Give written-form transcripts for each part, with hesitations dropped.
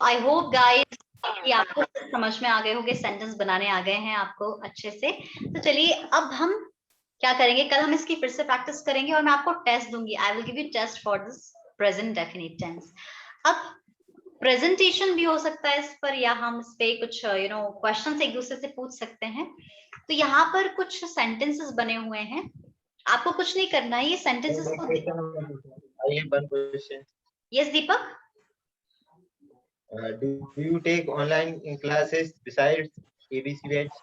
I hope guys कि आपको समझ में आ गए होंगे, सेंटेंस बनाने आ गए हैं आपको अच्छे से। तो चलिए अब हम क्या करेंगे, कल हम इसकी फिर से प्रैक्टिस करेंगे और मैं आपको टेस्ट दूंगी। I will give you test for this present definite tense. अब प्रेजेंटेशन भी हो सकता है इस पर, या हम इस पे कुछ क्वेश्चंस एक दूसरे से पूछ सकते हैं। तो यहाँ पर कुछ सेंटेंसेस बने हुए हैं, आपको कुछ नहीं करना है, ये सेंटेंसेस को। Yes Deepak, do you take online classes besides ABC batch?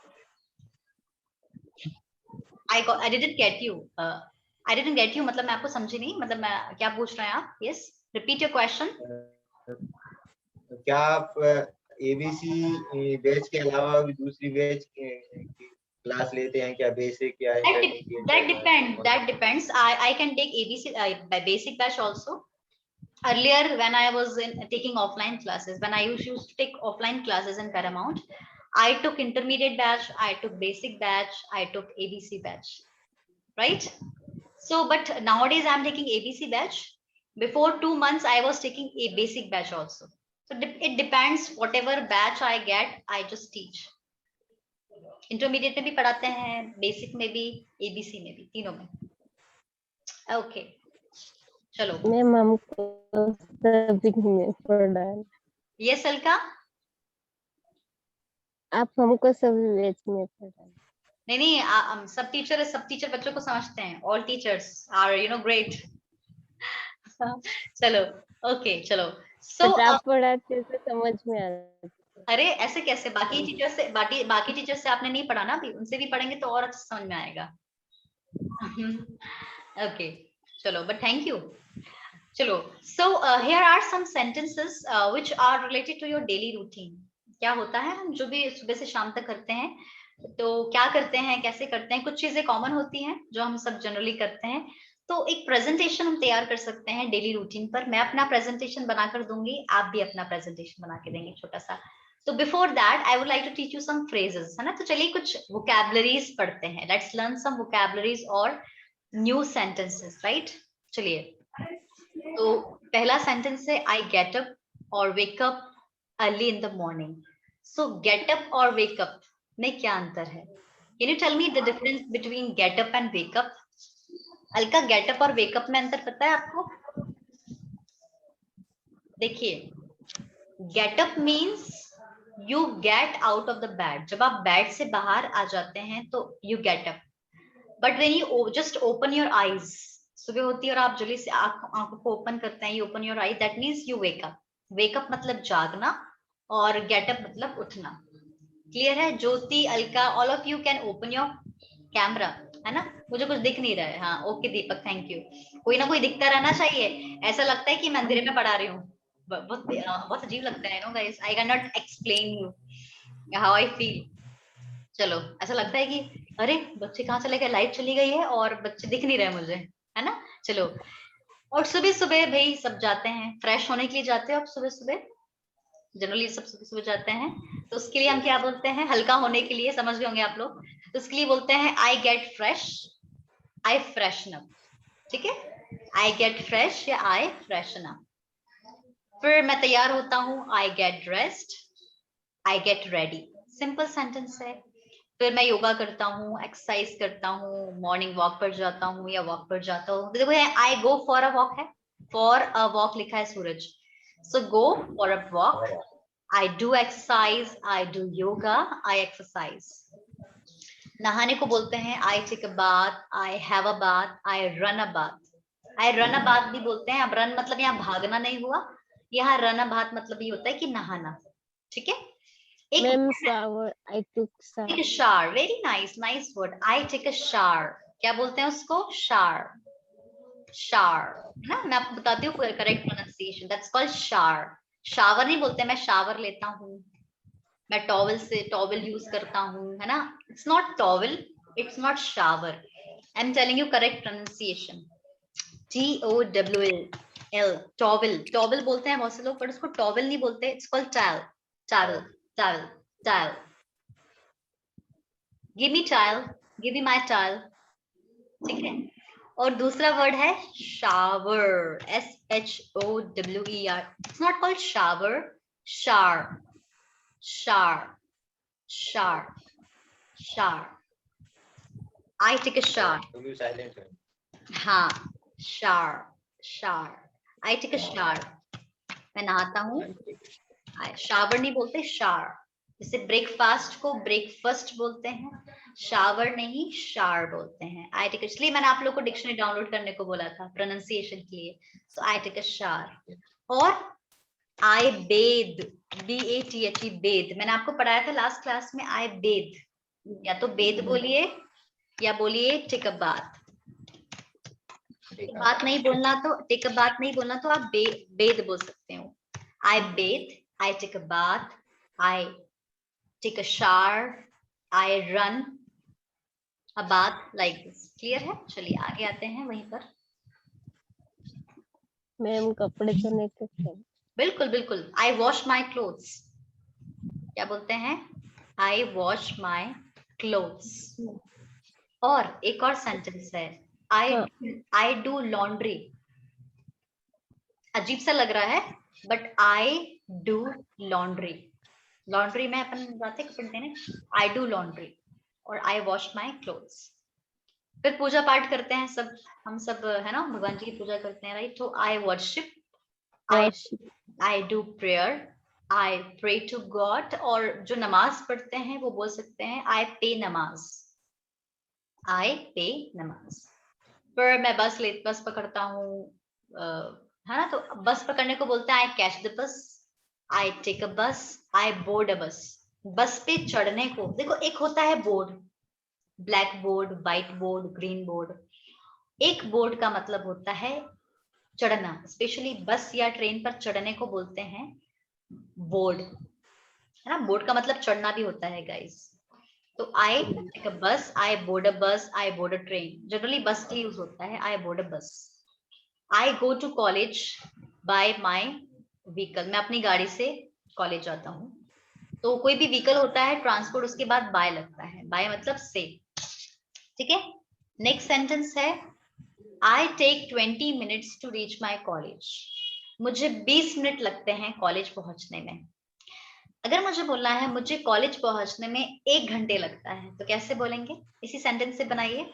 I didn't get you. I didn't get you मतलब मैं आपको समझी नहीं, मतलब मैं क्या पूछ रहे हैं आप? Yes, repeat your question. क्या आप ABC बैच के अलावा भी दूसरी बैच की क्लास लेते हैं क्या? बेसिक या intermediate? That depends. I can take ABC basic batch also. Earlier when I was taking offline classes, when I used to take offline classes in Paramount, I took intermediate batch, I took basic batch, I took ABC batch, right? So but nowadays I'm taking ABC batch. Before 2 months I was taking a basic batch also. So it depends, whatever batch I get, I just teach. Intermediate में भी पढ़ाते हैं, basic में भी, ABC में भी, तीनों में। ओके चलो मैम हमको सब्जेक्ट में पढ़ा है। यस अलका, आप हमको सभी बैच में पढ़ा है। नहीं सब टीचर बच्चों को समझते हैं। All teachers are great. चलो ओके चलो। सो आप पढ़ाते तो समझ में आता। अरे ऐसे कैसे, बाकी टीचर से आपने नहीं पढ़ा ना अभी, उनसे भी पढ़ेंगे तो और अच्छा समझ में आएगा। ओके चलो, बट थैंक यू। चलो, so here are some sentences which are related to your daily routine. क्या होता है, हम जो भी सुबह से शाम तक करते हैं, तो क्या करते हैं, कैसे करते हैं, कुछ चीजें कॉमन होती हैं जो हम सब जनरली करते हैं। तो एक प्रेजेंटेशन हम तैयार कर सकते हैं डेली रूटीन पर। मैं अपना प्रेजेंटेशन बनाकर दूंगी, आप भी अपना प्रेजेंटेशन बना के देंगे छोटा सा। तो before that I would like to teach you some phrases, है ना। तो चलिए कुछ वोकैबुलरीज पढ़ते हैं। लेट्स लर्न सम वोकैबुलरीज और न्यू सेंटेंसेस, राइट। चलिए, तो पहला सेंटेंस है आई गेट अप और wake up early in the morning. So get up और वेक अप में क्या अंतर है? Can you tell me the difference between get up and wake up? Alka, get up और वेक अप में अंतर पता है आपको? देखिए, get up means you get out of the bed. जब आप बेड से बाहर आ जाते हैं तो you get up. But when you just open your eyes, सुबह होती है और आप जल्दी से आंखों को ओपन करते हैं, you open your eye, that means you wake up. Wake up मतलब जागना और गेट अप मतलब उठना। क्लियर है? Jyoti, Alka, all of you can open your camera, है ना। मुझे कुछ दिख नहीं रहा है। हाँ ओके दीपक, थैंक यू। कोई ना कोई दिखता रहना चाहिए, ऐसा लगता है कि मैं अंधेरे में पढ़ा रही हूँ। बहुत अजीब लगता है, no guys, I can not explain you how I feel. चलो, ऐसा लगता है कि अरे बच्चे कहाँ चले गए, लाइट चली गई है और बच्चे दिख नहीं रहे मुझे, है ना। चलो, और सुबह सुबह भाई सब जाते हैं, फ्रेश होने के लिए जाते हो आप सुबह सुबह, जनरली सब सुबह सुबह जाते हैं। तो उसके लिए हम क्या बोलते हैं, हल्का होने के लिए, समझ गए होंगे आप लोग, तो उसके लिए बोलते हैं I get fresh, I freshen up. ठीक है, आई गेट फ्रेश या आई फ्रेशन अप। फिर मैं तैयार होता हूँ, I get dressed, I get ready. Simple sentence है। फिर मैं योगा करता हूँ, एक्सरसाइज करता हूँ, मॉर्निंग वॉक पर जाता हूँ या वॉक पर जाता हूँ। देखो I go for a walk है, फॉर अ वॉक लिखा है Suraj, so go for a walk. I do exercise, I do yoga, I exercise. नहाने को बोलते हैं I take a bath, I have a bath, I run a bath. I run a bath भी बोलते हैं। अब रन मतलब यहाँ भागना नहीं हुआ, यहाँ रन अ बाथ मतलब ये होता है कि नहाना। ठीक है, ma'am shower, I took take a shower, very nice, nice word. I take a shower, क्या बोलते हैं उसको? shower, shower, है ना। मैं आपको बताती हूँ correct pronunciation, that's called shower. Shower नहीं बोलते, मैं शावर लेता हूँ, मैं टॉवल से टॉवल यूज करता हूँ, है ना। It's not towel, it's not shower, I am telling you correct pronunciation, TOWL, towel. Towel बोलते हैं बहुत से लोग, पर उसको टॉवल नहीं बोलते, it's called towel, towel, towel, towel. Give me towel, give me my towel, ठीक है। और दूसरा वर्ड है shower, SHOWER. It's not called shower, shower, shower, shower, shower. I take a shower. तुम भी साइलेंट हो. हाँ, shower, shower. I take a shower. मैं नहाता हूँ. शावर नहीं बोलते, शार. जैसे ब्रेकफास्ट को ब्रेकफास्ट बोलते हैं, शावर नहीं शार बोलते हैं. आई टेक, इसलिए मैंने आप लोग को डिक्शनरी डाउनलोड करने को बोला था प्रोनाउंसिएशन के लिए. सो आई टेक अ शार. और आई बेद, BATHE, बेद. मैंने आपको पढ़ाया था लास्ट क्लास में, आई बेद. या तो बेद बोलिए या बोलिए टेक अ बाथ. बात नहीं बोलना तो टेक अ बात नहीं बोलना तो आप बेद बोल सकते हो. I bathe, I take a bath, I take a shower, I run a bath, like this. Clear है? चलिए आगे आते हैं वहीं पर. मैम कपड़े धोने के समय. बिल्कुल बिल्कुल. I wash my clothes. क्या बोलते हैं? I wash my clothes. और एक और सेंटेंस है, I do laundry. अजीब सा लग रहा है, but I do laundry. Laundry में अपन जाते कपड़े देने. I do laundry और I wash my clothes. फिर पूजा पाठ करते हैं सब, हम सब है ना, भगवान जी की पूजा करते हैं, राइट. तो I worship, I do prayer, I pray to God. और जो नमाज पढ़ते हैं वो बोल सकते हैं I pay नमाज, I pay नमाज. फिर मैं बस पकड़ता हूँ, है ना, तो बस पकड़ने को बोलते हैं I catch the bus, I take a bus, I board a bus. बस पे चढ़ने को देखो, एक होता है board, black board, white board, green board. एक बोर्ड का मतलब होता है चढ़ना. स्पेशली बस या ट्रेन पर चढ़ने को बोलते हैं बोर्ड, है ना. बोर्ड का मतलब चढ़ना भी होता है गाइस. तो I take a bus, I board a bus, I board a train. Generally बस के यूज होता है I board a bus. I go to college by my vehicle. मैं अपनी गाड़ी से कॉलेज जाता हूँ. तो कोई भी व्हीकल होता है ट्रांसपोर्ट, उसके बाद बाय लगता है. बाय मतलब से. ठीक है. नेक्स्ट सेंटेंस है I take 20 minutes to reach my college. मुझे 20 मिनट लगते हैं कॉलेज पहुंचने में. अगर मुझे बोलना है मुझे कॉलेज पहुंचने में 1 घंटे लगता है, तो कैसे बोलेंगे? इसी सेंटेंस से बनाइए.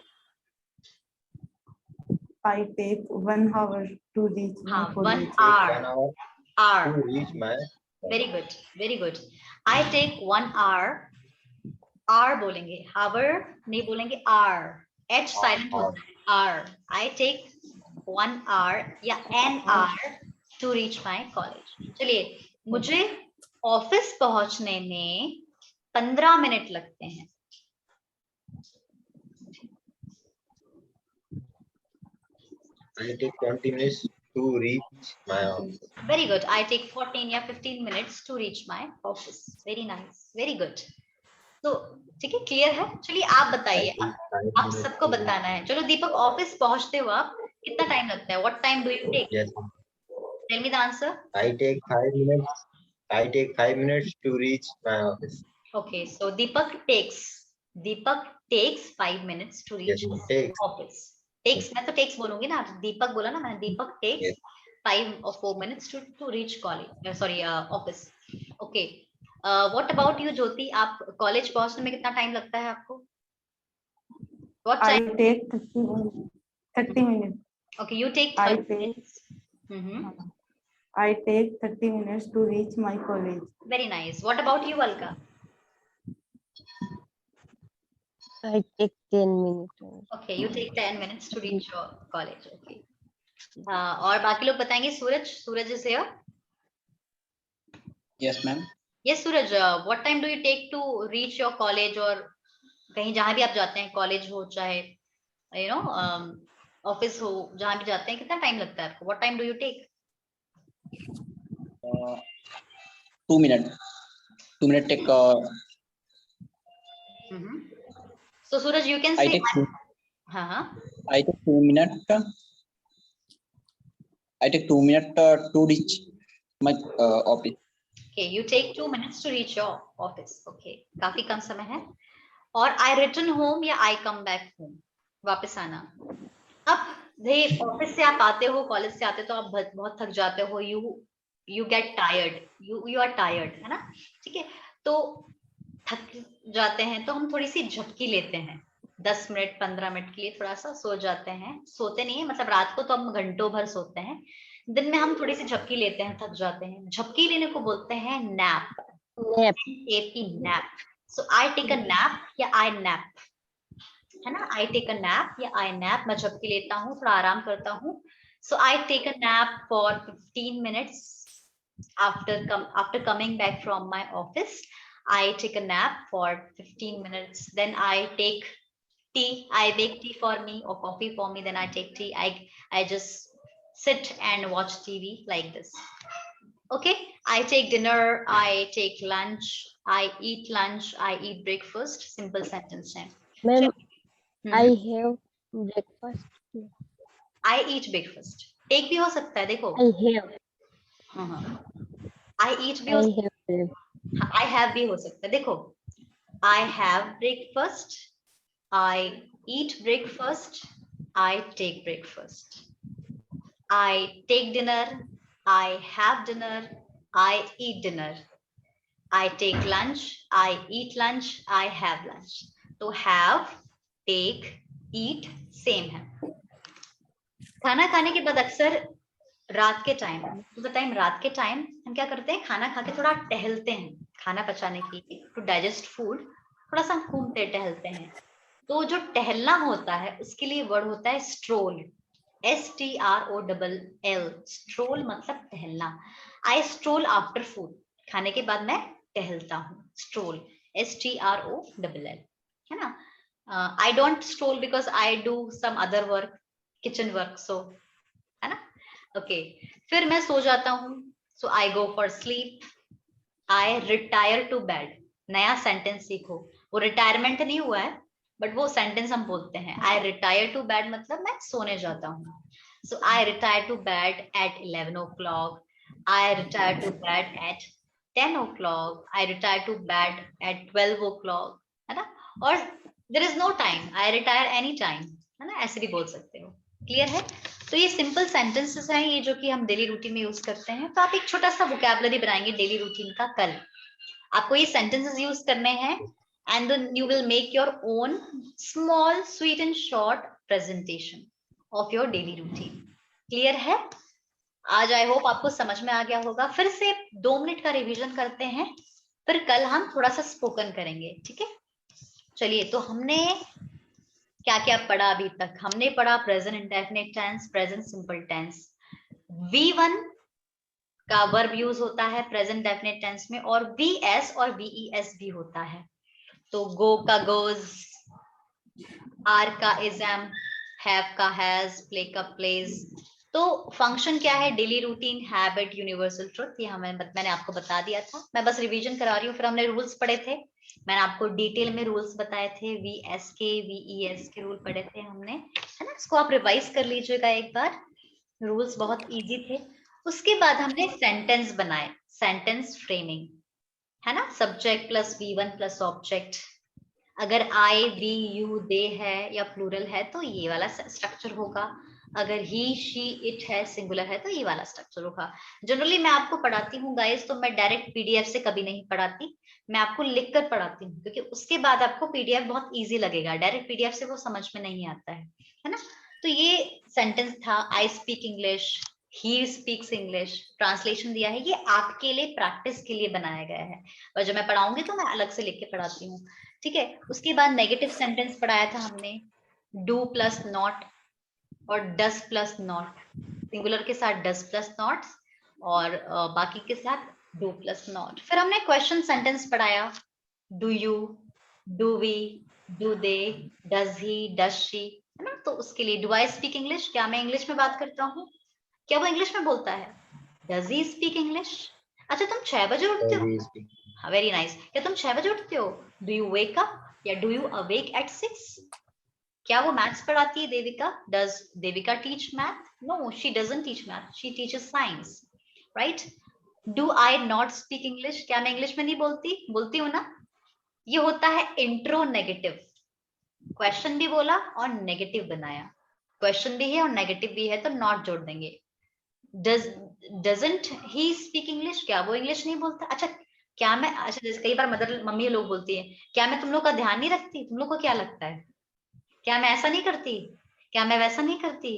I take 1 hour to reach my हाँ, 1 college. 1 hour. hour to reach my. Very good, very good. I take 1 hour. R बोलेंगे, hour नहीं बोलेंगे, R. H साइलेंट होता है. R. I take 1 hour या an hour to reach my college. चलिए, मुझे office पहुंचने में 15 मिनट लगते हैं. I take 20 minutes to reach my office. Very good. I take 14 या 15 minutes to reach my office. Very nice. Very good. तो ठीक है, क्लियर है. चलिए आप बताइए, आप सबको बताना है. चलो दीपक, ऑफिस पहुंचते हो आप कितना टाइम लगता है? What time do you take? Yes. Tell me the answer. I take 5 minutes. I take 5 minutes to reach my office. Okay, so Deepak takes 5 minutes to reach Yes, his takes. office. Takes, मैं तो takes बोलूंगी ना, दीपक बोला ना मैंने. दीपक takes Yes. 5 or 4 minutes to reach college. Sorry, office. Okay. What about you, ज्योति? आप college पहुंचने में कितना टाइम लगता है आपको? What I time? take 30 minutes. Okay, you take I 30 take minutes. I take 30 minutes to reach my college. Very nice. What about you, Alka? I take 10 minutes. Okay, you take 10 minutes to reach your college. Okay. और बाकी लोग बताएंगे. सूरज is here. Yes, ma'am. Yes, Suraj. What time do you take to reach your college? और कहीं जहां भी आप जाते हैं, कॉलेज हो चाहे ऑफिस हो, जहां भी जाते हैं, कितना टाइम लगता है आपको? What time do you take? 2 minutes. 2 minutes take. So Suraj, you can I say. take. हाँ. I take 2 minutes. I take 2 minutes to reach my office. Okay, you take 2 minutes to reach your office. Okay, काफी कम समय है. और I return home या I come back home, वापस आना. अब office से आप आते हो, कॉलेज से आते हो, तो आप बहुत थक जाते हो. You get tired, you are tired, है ना, ठीक है। तो थक जाते हैं तो हम थोड़ी सी झपकी लेते हैं, 10 मिनट 15 मिनट के लिए थोड़ा सा सो जाते हैं, सोते नहीं है मतलब रात को तो हम घंटों भर सोते हैं, दिन में हम थोड़ी सी झपकी लेते हैं, थक जाते हैं, झपकी लेने को बोलते हैं nap, Nap. Nap. So I take a nap या आई नैप, है ना, आई टेक अ नैप या आई नैप, मैं झपकी लेता हूँ, थोड़ा आराम करता हूँ। So I take a nap for 15 minutes after coming back from my office. I take a nap for 15 minutes, then I take tea, I make tea for me or coffee for me, then I take tea, I just sit and watch TV like this. Okay, I take dinner, I take lunch, I eat lunch, I eat breakfast, simple sentence है। Ma'am, I hmm, have breakfast. I eat breakfast, take भी हो सकता है, देखो I have. हाँ, I eat भी I हो have. सकता है, I have भी हो सकता है, देखो I have breakfast, I eat breakfast, I take breakfast, I take dinner, I have dinner, I eat dinner, I take lunch, I eat lunch, I have lunch। तो have, take, eat same है। खाना खाने के बाद अक्सर रात के time रात के टाइम हम क्या करते हैं, खाना खा के थोड़ा टहलते हैं, खाना पचाने के लिए, टू डाइजेस्ट फूड, थोड़ा सा घूमते टहलते हैं। तो जो टहलना होता है उसके लिए वर्ड होता है स्ट्रोल, STROLL, स्ट्रोल मतलब टहलना। आई स्ट्रोल आफ्टर फूड, खाने के बाद मैं टहलता हूँ, स्ट्रोल STROLL, है ना। I don't stroll because I do some other work, kitchen work, so है ना। ओके, फिर मैं सो जाता हूँ, so I go for sleep, I retire to bed. नया सेंटेंस सीखो, वो रिटायरमेंट नहीं हुआ है बट वो सेंटेंस हम बोलते हैं, आई रिटायर टू बेड मतलब मैं सोने जाता हूँ। So I retire to bed at 11 o'clock, I retire to bed at 10 o'clock, I retire to bed at 12 o'clock, है ना। और there is no time, I retire any time, है ना, ऐसे भी बोल सकते हो। क्लियर है। तो ये सिंपल सेंटेंसेस हैं, ये जो कि हम डेली रूटीन में यूज करते हैं। तो आप एक छोटा सा वोकैबुलरी बनाएंगे डेली रूटीन का कल, आपको ये सेंटेंसेस यूज करने हैं, and then you will make your own small sweet and short presentation of your daily routine. Clear है। आज आई होप आपको समझ में आ गया होगा। फिर से 2 मिनट का रिवीजन करते हैं, फिर कल हम थोड़ा सा स्पोकन करेंगे, ठीक है। चलिए, तो हमने क्या क्या पढ़ा अभी तक? हमने पढ़ा present indefinite tense, present simple tense, V1 का वर्ब यूज होता है प्रेजेंट डेफिनेट टेंस में, और VS और VES भी होता है। तो गो का गोज, आर का इज एम, हैव का हैज, प्ले का प्लेज। तो फंक्शन क्या है? Daily routine, habit, universal truth. ये मैंने आपको बता दिया था, मैं बस रिवीजन करा रही हूँ। फिर हमने रूल्स पढ़े थे, मैंने आपको डिटेल में रूल्स बताए थे, VS के VES के रूल पढ़े थे हमने, है ना। इसको आप रिवाइज कर लीजिएगा एक बार, रूल्स बहुत इजी थे। उसके बाद हमने सेंटेंस बनाए, सेंटेंस फ्रेमिंग, है ना, subject plus V1 plus object. अगर I, we, you, they है या प्लूरल है तो ये वाला स्ट्रक्चर होगा, अगर he, she, it है, सिंगुलर है तो ये वाला स्ट्रक्चर होगा। जनरली मैं आपको पढ़ाती हूँ गाइस, तो मैं डायरेक्ट PDF से कभी नहीं पढ़ाती, मैं आपको लिखकर पढ़ाती हूँ, क्योंकि उसके बाद आपको PDF बहुत इजी लगेगा, डायरेक्ट PDF से वो समझ में नहीं आता है ना। तो ये सेंटेंस था, I speak English, he speaks English, translation दिया है, ये आपके लिए प्रैक्टिस के लिए बनाया गया है, और जब मैं पढ़ाऊंगी तो मैं अलग से लिख के पढ़ाती हूँ, ठीक है। उसके बाद नेगेटिव सेंटेंस पढ़ाया था हमने, डू प्लस नॉट और डस प्लस नॉट, सिंगुलर के साथ डस प्लस नॉट और बाकी के साथ डू प्लस नॉट। फिर हमने क्वेश्चन सेंटेंस पढ़ाया, do you, do we, do they, does he, does she, है ना। तो उसके लिए डू आई स्पीक इंग्लिश, क्या मैं इंग्लिश में बात करता हूँ, क्या वो इंग्लिश में बोलता है, डज ही स्पीक इंग्लिश। अच्छा, तुम 6 बजे उठते हो, वेरी नाइस, क्या तुम 6 बजे उठते हो, डू यू वेक अप या डू यू अवेक एट 6। क्या वो मैथ्स पढ़ाती है Devika, does Devika teach math, no she doesn't teach math, she teaches science, right. Do I not speak English, क्या मैं इंग्लिश में नहीं बोलती हूँ ना। ये होता है इंट्रो नेगेटिव, क्वेश्चन भी बोला और नेगेटिव बनाया, क्वेश्चन भी है और नेगेटिव भी है तो नॉट जोड़ देंगे। Does doesn't he speak English, क्या वो इंग्लिश नहीं बोलता? अच्छा क्या मैं, अच्छा जैसे कई बार मदर मम्मी लोग बोलती है, क्या मैं तुम लोग का ध्यान नहीं रखती? तुम लोग को क्या लगता है, क्या मैं ऐसा नहीं करती, क्या मैं वैसा नहीं करती,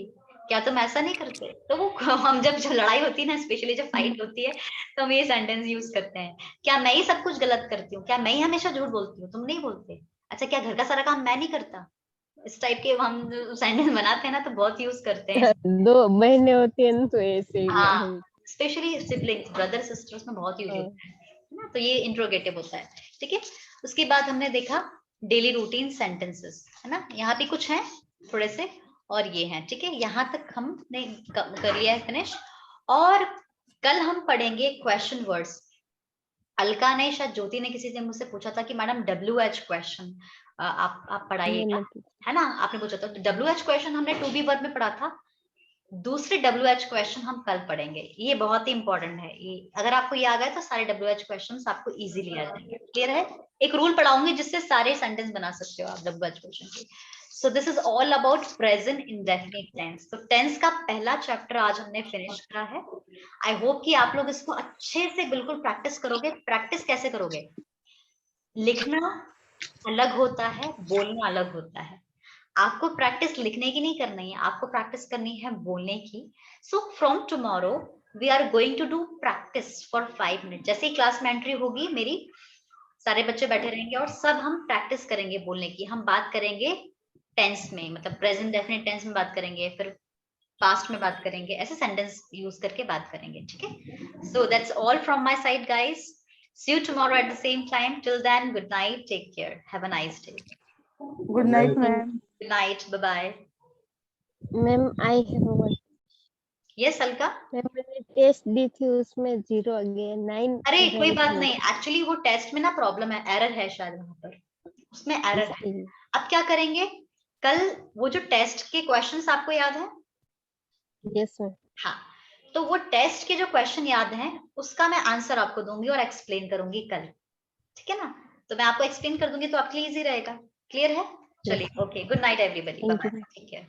क्या तुम ऐसा नहीं करते? तो वो हम जब जो लड़ाई होती है ना, स्पेशली जब फाइट होती है, तो हम ये सेंटेंस यूज करते हैं, क्या मैं ही सब कुछ गलत करती हूँ, क्या मैं ही हमेशा झूठ बोलती हूँ, तुम नहीं बोलते? अच्छा क्या घर का सारा काम मैं नहीं करता? इस टाइप के हम सेंटेंस बनाते हैं ना, तो बहुत यूज करते हैं। दो बहनें होती है ना तो ऐसे ही हाँ, हम। स्पेशली सिबलिंग्स, ब्रदर सिस्टर्स में बहुत यूज हाँ। होता है ना, तो ये इंट्रोगेटिव होता है। ठीक है, उसके बाद हमने देखा डेली रूटीन सेंटेंसेस, है ना, यहाँ भी कुछ हैं थोड़े से, और ये हैं। ठीक है, यहाँ तक हमने कर लिया है फिनिश। और कल हम पढ़ेंगे क्वेश्चन वर्ड्स। अलका ने, शायद ज्योति ने, किसी से मुझसे पूछा था कि मैडम WH क्वेश्चन आप पढ़ाइएगा, मैंने है ना, आपने पूछा था। तो WH क्वेश्चन हमने टू बी वर्ब में पढ़ा था, दूसरे WH क्वेश्चन हम कल पढ़ेंगे। ये बहुत ही इंपॉर्टेंट है, ये अगर आपको ये आ गया तो सारे WH क्वेश्चंस आपको इजीली आ जाएंगे। क्लियर है? एक रूल पढ़ाऊंगी जिससे सारे सेंटेंस बना सकते हो आप WH क्वेश्चन के। So this is all about present indefinite tense. तो टेंस का पहला चैप्टर आज हमने फिनिश करा है। आई होप कि आप लोग इसको अच्छे से बिल्कुल प्रैक्टिस करोगे। प्रैक्टिस कैसे करोगे? लिखना अलग होता है, बोलना अलग होता है। आपको प्रैक्टिस लिखने की नहीं करनी है, आपको प्रैक्टिस करनी है बोलने की। So from tomorrow we are going to do practice for 5 minute. जैसे ही क्लास में एंट्री होगी मेरी, सारे बच्चे बैठे रहेंगे और सब हम प्रैक्टिस करेंगे बोलने की। हम बात करेंगे टेंस में, मतलब प्रेजेंट डेफिनेट टेंस में बात करेंगे, फिर पास्ट में बात करेंगे, ऐसे सेंटेंस यूज करके बात करेंगे। ठीक है, so that's all from my side guys. See you tomorrow at the same time. Till then, good night. Take care. Have a nice day. Good night, ma'am. Good night. Bye bye. Ma'am I have one. Yes, Alka. Ma'am मैंने test दी थी उसमें 0 आ गया 9। अरे कोई बात नहीं, actually वो test में ना प्रॉब्लम है, एरर है शायद वहां पर, उसमें एरर है। अब क्या करेंगे, कल वो जो टेस्ट के क्वेश्चंस आपको याद है? Yes ma'am. हाँ, तो वो टेस्ट के जो क्वेश्चन याद हैं उसका मैं आंसर आपको दूंगी और एक्सप्लेन करूंगी कल। ठीक है ना, तो मैं आपको एक्सप्लेन कर दूंगी तो आपके लिए इजी रहेगा। क्लियर है? चलिए, okay, good night everybody, bye bye, take care.